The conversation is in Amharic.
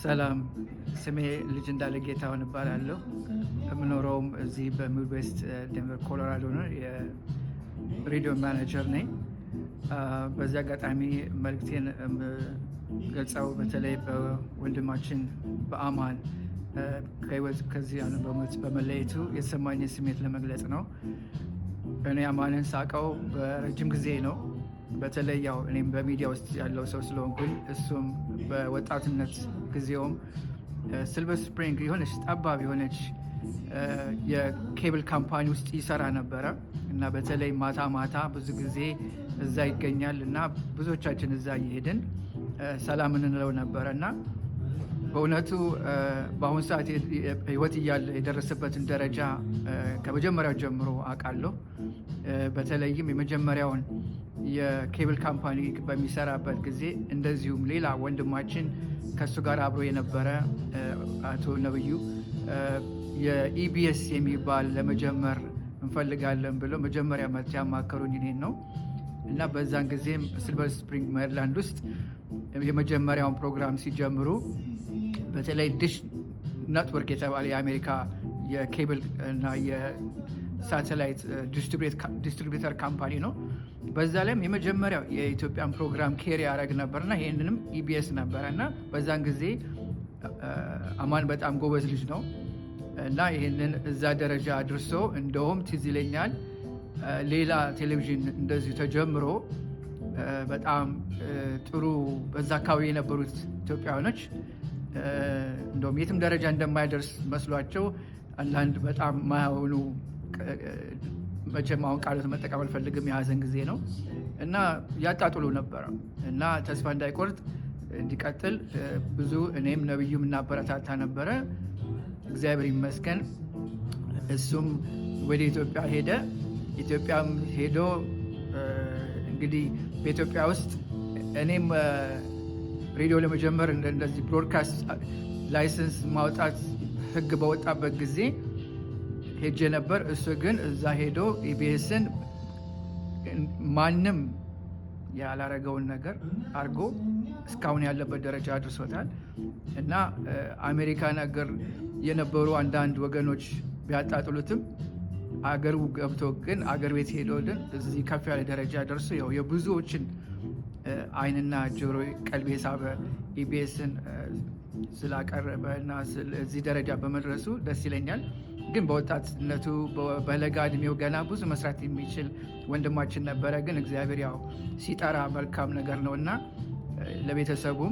ሰላም፣ ስሜ ልጅ እንዳለ ጌታሁን እባላለሁ። የምኖረውም እዚህ በሚድዌስት ዴንቨር ኮሎራዶ ነው። የሬዲዮ ማኔጀር ነኝ። በዚህ አጋጣሚ መልእክቴን ገልጸው በተለይ በወንድማችን በአማን ከህይወት ከዚህ ዓለም በሞት በመለየቱ የተሰማኝን ስሜት ለመግለጽ ነው። እኔ አማንን ሳቀው በረጅም ጊዜ ነው። በተለይ ያው እኔም በሚዲያ ውስጥ ያለው ሰው ስለሆንኩኝ እሱም በወጣትነት ጊዜውም ሲልቨር ስፕሪንግ የሆነች ጠባብ የሆነች የኬብል ካምፓኒ ውስጥ ይሰራ ነበረ እና በተለይ ማታ ማታ ብዙ ጊዜ እዛ ይገኛል እና ብዙዎቻችን እዛ እየሄድን ሰላም እንለው ነበረ እና በእውነቱ በአሁኑ ሰዓት ህይወት እያለ የደረሰበትን ደረጃ ከመጀመሪያው ጀምሮ አውቃለሁ። በተለይም የመጀመሪያውን የኬብል ካምፓኒ በሚሰራበት ጊዜ እንደዚሁም ሌላ ወንድማችን ከእሱ ጋር አብሮ የነበረ አቶ ነብዩ የኢቢኤስ የሚባል ለመጀመር እንፈልጋለን ብለው መጀመሪያ መጥቶ ያማከሩኝ እኔን ነው እና በዛን ጊዜም ሲልቨር ስፕሪንግ ሜሪላንድ ውስጥ የመጀመሪያውን ፕሮግራም ሲጀምሩ በተለይ ዲሽ ኔትወርክ የተባለ የአሜሪካ የኬብል እና የሳተላይት ዲስትሪቢዩተር ካምፓኒ ነው። በዛ ላይም የመጀመሪያው የኢትዮጵያን ፕሮግራም ኬሪ ያደረግ ነበርና ይህንንም ኢቢኤስ ነበረ እና በዛን ጊዜ አማን በጣም ጎበዝ ልጅ ነው እና ይህንን እዛ ደረጃ አድርሶ እንደውም ትዝ ይለኛል ሌላ ቴሌቪዥን እንደዚሁ ተጀምሮ በጣም ጥሩ በዛ አካባቢ የነበሩት ኢትዮጵያውያኖች እንደውም የትም ደረጃ እንደማይደርስ መስሏቸው አንዳንድ በጣም ማያሆኑ መቼም አሁን ቃላት መጠቀም አልፈልግም፣ የሀዘን ጊዜ ነው እና ያጣጥሉ ነበረ እና ተስፋ እንዳይቆርጥ እንዲቀጥል ብዙ እኔም ነብዩም እናበረታታ ነበረ። እግዚአብሔር ይመስገን እሱም ወደ ኢትዮጵያ ሄደ። ኢትዮጵያም ሄዶ እንግዲህ በኢትዮጵያ ውስጥ እኔም ሬዲዮ ለመጀመር እንደዚህ ብሮድካስት ላይሰንስ ማውጣት ህግ በወጣበት ጊዜ ሄጄ ነበር። እሱ ግን እዛ ሄዶ ኢቢኤስን ማንም ያላረገውን ነገር አድርጎ እስካሁን ያለበት ደረጃ አድርሶታል እና አሜሪካን ሀገር የነበሩ አንዳንድ ወገኖች ቢያጣጥሉትም አገሩ ገብቶ ግን አገር ቤት ሄዶልን እዚህ ከፍ ያለ ደረጃ ደርሶ ያው የብዙዎችን አይንና ጆሮ ቀልብ የሳበ ኢቢኤስን ስላቀረበ እና እዚህ ደረጃ በመድረሱ ደስ ይለኛል። ግን በወጣትነቱ በለጋ እድሜው ገና ብዙ መስራት የሚችል ወንድማችን ነበረ። ግን እግዚአብሔር ያው ሲጠራ መልካም ነገር ነው እና ለቤተሰቡም